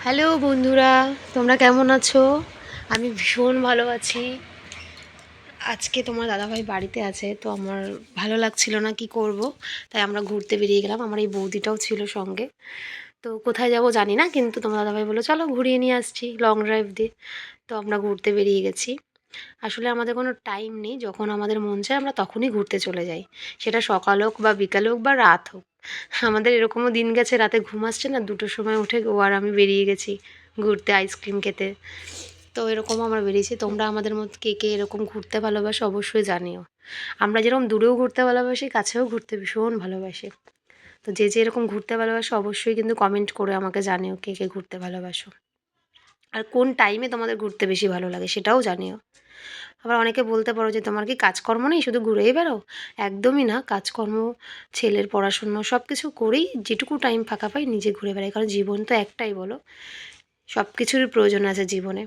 Hello বন্ধুরা, তোমরা কেমন আছো? আমি ভীষণ ভালো আছি। আজকে তোমার দাদাভাই বাড়িতে আছে, তো আমার ভালো লাগছিল না, কি করব, তাই আমরা ঘুরতে বেরিয়ে গেলাম। আমার এই বৌদিটাও ছিল সঙ্গে। তো কোথায় যাব জানি না, কিন্তু তোমার দাদাভাই বললো চলো ঘুরিয়ে নিয়ে আসছি লং ড্রাইভ দিয়ে। তো আমরা ঘুরতে বেরিয়ে গেছি। আসলে আমাদের কোনো টাইম নেই, যখন আমাদের মন চায় আমরা তখনই ঘুরতে চলে যাই। সেটা সকাল হোক বা বিকাল হোক বা রাত হোক। আমাদের এরকমও দিন গেছে, রাতে ঘুম আসছে না, 2টোর সময় উঠে ও আর আমি বেরিয়ে গেছি ঘুরতে, আইসক্রিম খেতে। তো এরকমও আমরা বেরিয়েছি। তোমরা আমাদের মধ্যে কে কে এরকম ঘুরতে ভালোবাসো অবশ্যই জানিও। আমরা যেরকম দূরেও ঘুরতে ভালোবাসি, কাছেও ঘুরতে ভীষণ ভালোবাসি। তো যে যে এরকম ঘুরতে ভালোবাসো অবশ্যই কিন্তু কমেন্ট করে আমাকে জানিও কে কে ঘুরতে ভালোবাসো। আর কোন টাইমে তোমাদের ঘুরতে বেশি ভালো লাগে সেটাও জানিও। আবার অনেকে বলতে পারো যে তোমার কি কাজকর্ম নেই, শুধু ঘুরেই বেড়াও? একদমই না, কাজকর্ম, ছেলের পড়াশুনো সব কিছু করেই যেটুকু টাইম ফাঁকা পাই নিজে ঘুরে বেড়াই, কারণ জীবন তো একটাই বলো, সব কিছুরই প্রয়োজন আছে জীবনে।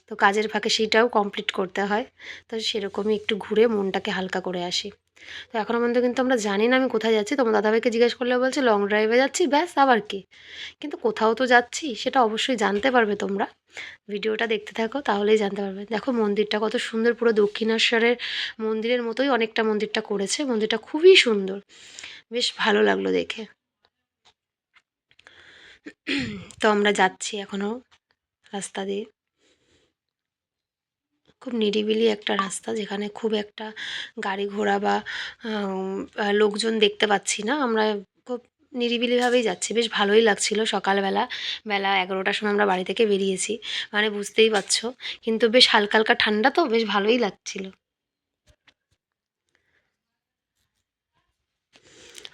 তো কাজের ফাঁকে সেটাও কমপ্লিট করতে হয়। তো সেরকমই একটু ঘুরে মনটাকে হালকা করে আসি। তো এখনও পর্যন্ত কিন্তু আমরা জানি না আমি কোথায় যাচ্ছি। তোমার দাদাভাইকে জিজ্ঞেস করলে বলছে লং ড্রাইভে যাচ্ছি, ব্যাস, আবার কি। কিন্তু কোথাও তো যাচ্ছি, সেটা অবশ্যই জানতে পারবে তোমরা। ভিডিওটা দেখতে থাকো, তাহলেই জানতে পারবে। দেখো মন্দিরটা কত সুন্দর, পুরো দক্ষিণেশ্বরের মন্দিরের মতোই অনেকটা মন্দিরটা করেছে। মন্দিরটা খুবই সুন্দর, বেশ ভালো লাগলো দেখে। তো আমরা যাচ্ছি এখনও রাস্তা দিয়ে। খুব নিরিবিলি একটা রাস্তা, যেখানে খুব একটা গাড়ি ঘোড়া বা লোকজন দেখতে পাচ্ছি না। আমরা খুব নিরিবিলিভাবেই যাচ্ছি, বেশ ভালোই লাগছিল। সকালবেলা বেলা 11টার সময় আমরা বাড়ি থেকে বেরিয়েছি, মানে বুঝতেই পারছো। কিন্তু বেশ হালকা হালকা ঠান্ডা, তো বেশ ভালোই লাগছিল।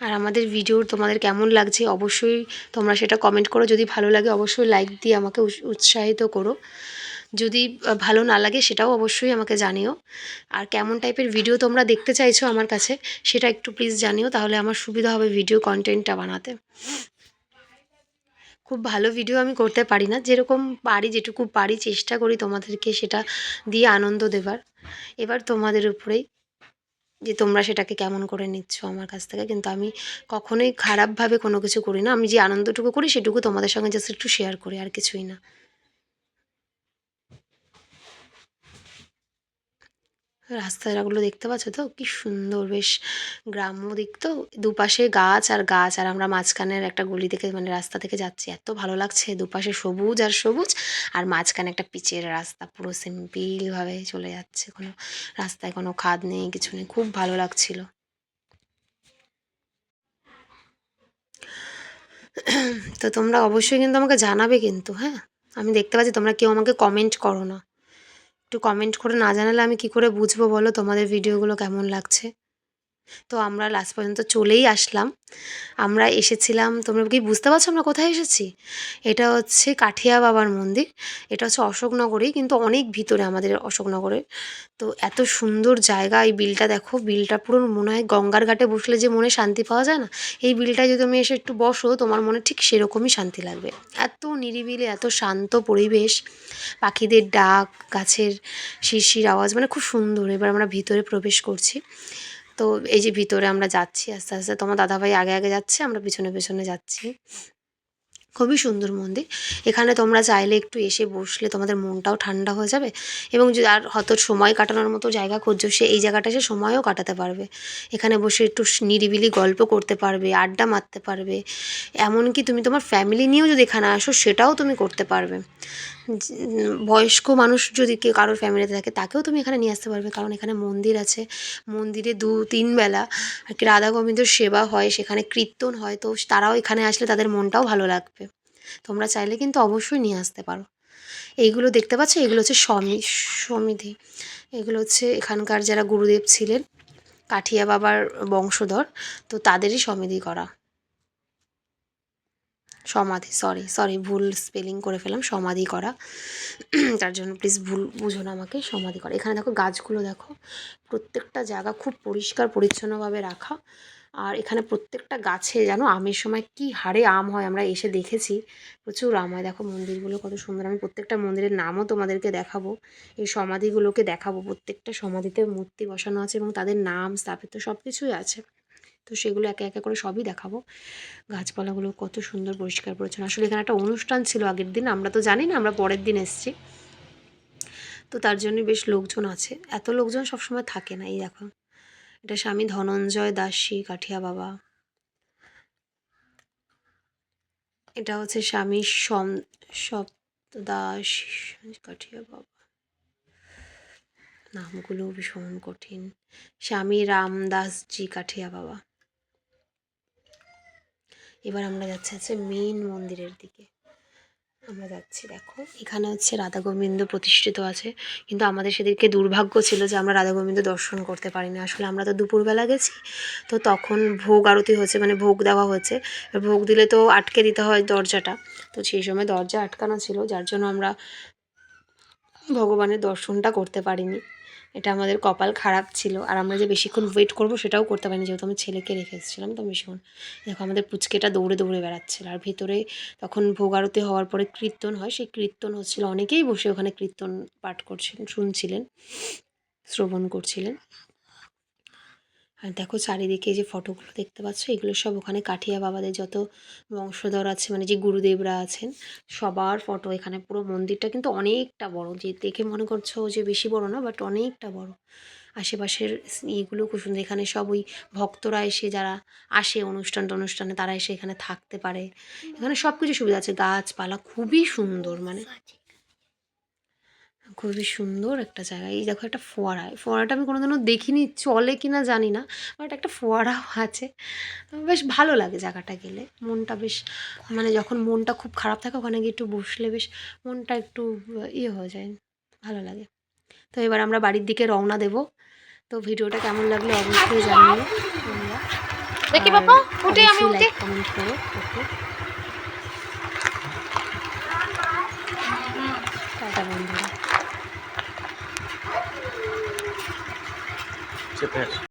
আর আমাদের ভিডিও তোমাদের কেমন লাগছে অবশ্যই তোমরা সেটা কমেন্ট করো। যদি ভালো লাগে অবশ্যই লাইক দিয়ে আমাকে উৎসাহিত করো। যদি ভালো না লাগে সেটাও অবশ্যই আমাকে জানিও। আর কেমন টাইপের ভিডিও তোমরা দেখতে চাইছো আমার কাছে সেটা একটু প্লিজ জানিও, তাহলে আমার সুবিধা হবে ভিডিও কন্টেন্টটা বানাতে। খুব ভালো ভিডিও আমি করতে পারি না, যেরকম পারি যেটুকু পারি চেষ্টা করি তোমাদেরকে সেটা দিয়ে আনন্দ দেবার। এবার তোমাদের উপরেই যে তোমরা সেটাকে কেমন করে নিচ্ছ আমার কাছ থেকে। কিন্তু আমি কখনোই খারাপভাবে কোনো কিছু করি না, আমি যে আনন্দটুকু করি সেটুকু তোমাদের সঙ্গে জাস্ট একটু শেয়ার করি, আর কিছুই না। রাস্তাগুলো দেখতে পাচ্ছ তো কি সুন্দর, বেশ গ্রাম্য দিক তো, দুপাশে গাছ আর গাছ, আর আমরা মাঝখানের একটা গলি থেকে মানে রাস্তা থেকে যাচ্ছি, এত ভালো লাগছে। দুপাশে সবুজ আর সবুজ, আর মাঝখানে একটা পিচের রাস্তা, পুরো সিম্পলভাবে চলে যাচ্ছে, কোনো রাস্তায় কোনো খাদ নেই, কিছু নেই, খুব ভালো লাগছিল। তো তোমরা অবশ্যই কিন্তু আমাকে জানাবে কিন্তু, হ্যাঁ। আমি দেখতে পাচ্ছি তোমরা কেউ আমাকে কমেন্ট করো না। একটু কমেন্ট করে না জানালে আমি কি করে বুঝবো বলো তোমাদের ভিডিওগুলো কেমন লাগছে। তো আমরা লাস্ট পর্যন্ত চলেই আসলাম। আমরা এসেছিলাম, তোমরা কি বুঝতে পারছো আমরা কোথায় এসেছি? এটা হচ্ছে কাঠিয়া বাবার মন্দির। এটা হচ্ছে অশোকনগরেই, কিন্তু অনেক ভিতরে আমাদের অশোকনগরে। তো এত সুন্দর জায়গা, এই বিলটা দেখো, বিলটা পুরো মনে হয় গঙ্গার ঘাটে বসলে যে মনে শান্তি পাওয়া যায় না, এই বিলটায় যদি তুমি এসে একটু বসো তোমার মনে ঠিক সেরকমই শান্তি লাগবে। এত নিরিবিলি, এত শান্ত পরিবেশ, পাখিদের ডাক, গাছের শিরশির আওয়াজ, মানে খুব সুন্দর। এবার আমরা ভিতরে প্রবেশ করছি। তো এই যে ভিতরে আমরা যাচ্ছি আস্তে আস্তে, তোমার দাদাভাই আগে আগে যাচ্ছে, আমরা পিছনে পিছনে যাচ্ছি। খুবই সুন্দর মন্দির। এখানে তোমরা চাইলে একটু এসে বসলে তোমাদের মনটাও ঠান্ডা হয়ে যাবে। এবং যদি আর হয়তো সময় কাটানোর মতো জায়গা খুঁজছো, সে এই জায়গাটা এসে সময়ও কাটাতে পারবে। এখানে বসে একটু নিরিবিলি গল্প করতে পারবে, আড্ডা মারতে পারবে। এমনকি তুমি তোমার ফ্যামিলি নিয়েও যদি এখানে আসো সেটাও তুমি করতে পারবে। বয়স্ক মানুষ যদি কেউ কারোর ফ্যামিলিতে থাকে তাকেও তুমি এখানে নিয়ে আসতে পারবে, কারণ এখানে মন্দির আছে। মন্দিরে 2-3 বেলা আর কি রাধা গোবিন্দর সেবা হয়, সেখানে কীর্তন হয়। তো তারাও এখানে আসলে তাদের মনটাও ভালো লাগবে। তোমরা চাইলে কিন্তু অবশ্যই নিয়ে আসতে পারো। এইগুলো দেখতে পাচ্ছ, এগুলো হচ্ছে সমিধি। এগুলো হচ্ছে এখানকার যারা গুরুদেব ছিলেন, কাঠিয়া বাবার বংশধর, তো তাদেরই সমিধি করা। সমাধি, সরি সরি, ভুল স্পেলিং করে ফেললাম, সমাধি করা। তার জন্য প্লিজ ভুল বুঝো না আমাকে, সমাধি করা। এখানে দেখো গাছগুলো দেখো, প্রত্যেকটা জায়গা খুব পরিষ্কার পরিচ্ছন্নভাবে রাখা। আর এখানে প্রত্যেকটা গাছে যেন আমের সময় কী হারে আম হয়, আমরা এসে দেখেছি, প্রচুর আম হয়। দেখো মন্দিরগুলো কত সুন্দর, আমি প্রত্যেকটা মন্দিরের নামও তোমাদেরকে দেখাবো, এই সমাধিগুলোকে দেখাবো। প্রত্যেকটা সমাধিতে মূর্তি বসানো আছে এবং তাদের নাম স্থাপিত সব কিছুই আছে। তো সেগুলো একে একে করে সবই দেখাবো। গাছপালাগুলো কত সুন্দর পরিষ্কার পরিচ্ছন্ন। আসলে এখানে একটা অনুষ্ঠান ছিল আগের দিন, আমরা তো জানি না, আমরা পরের দিন এসেছি। তো তার জন্য বেশ লোকজন আছে, এত লোকজন সবসময় থাকে না। এই দেখো, এটা স্বামী ধনঞ্জয় দাসী কাঠিয়া বাবা, এটা হচ্ছে স্বামী সপ্তদাস কাঠিয়া বাবা, নামগুলো ভীষণ কঠিন। স্বামী রামদাসজি কাঠিয়া বাবা। এবার আমরা যাচ্ছি মেইন মন্দিরের দিকে। আমরা যাচ্ছি, দেখো এখানে হচ্ছে রাধা গোবিন্দ প্রতিষ্ঠিত আছে, কিন্তু আমাদের সেদিকে দুর্ভাগ্য ছিল যে আমরা রাধা গোবিন্দ দর্শন করতে পারিনি। আসলে আমরা তো দুপুরবেলা গেছি, তো তখন ভোগ আরতি হচ্ছে, মানে ভোগ দেওয়া হচ্ছে। ভোগ দিলে তো আটকে দিতে হয় দরজাটা, তো সেই সময় দরজা আটকানো ছিল, যার জন্য আমরা ভগবানের দর্শনটা করতে পারিনি। এটা আমাদের কপাল খারাপ ছিল। আর আমরা যে বেশিক্ষণ ওয়েট করবো সেটাও করতে পারিনি, যেহেতু আমি ছেলেকে রেখে এসেছিলাম। তো বেশিক্ষণ দেখো আমাদের পুচকেটা দৌড়ে দৌড়ে বেড়াচ্ছিল। আর ভিতরে তখন ভোগ আরতি হওয়ার পরে কীর্তন হয়, সেই কীর্তন হচ্ছিল, অনেকেই বসে ওখানে কীর্তন পাঠ করছিলেন, শুনছিলেন, শ্রবণ করছিলেন। আর দেখো চারিদিকে যে ফটোগুলো দেখতে পাচ্ছ, এগুলো সব ওখানে কাঠিয়া বাবাদের যত বংশধর আছে, মানে যে গুরুদেবরা আছেন সবার ফটো এখানে। পুরো মন্দিরটা কিন্তু অনেকটা বড়, যে দেখে মনে করছো যে বেশি বড় না, বাট অনেকটা বড়। আশেপাশের ইয়েগুলো খুব সুন্দর। এখানে সব ওই ভক্তরা এসে, যারা আসে অনুষ্ঠানে, তারা এসে এখানে থাকতে পারে। এখানে সব কিছু সুবিধা আছে, গাছপালা খুবই সুন্দর, মানে খুবই সুন্দর একটা জায়গা। এই দেখো একটা ফোয়ারা, ফোয়ারাটা আমি কোনোদিনও দেখিনি, চলে কি না জানি না, বাট একটা ফোয়ারাও আছে। বেশ ভালো লাগে জায়গাটা গেলে, মনটা বেশ, মানে যখন মনটা খুব খারাপ থাকে ওখানে গিয়ে একটু বসলে বেশ মনটা একটু ইয়ে হয়ে যায়, ভালো লাগে। তো এবার আমরা বাড়ির দিকে রওনা দেব। তো ভিডিওটা কেমন লাগলো অবশ্যই জানিও তোমরা, দেখি বাবা উঠে আমি অবশ্যই উঠে লাইক কমেন্ট করো। ওকে, টাটা বন্ধুরা।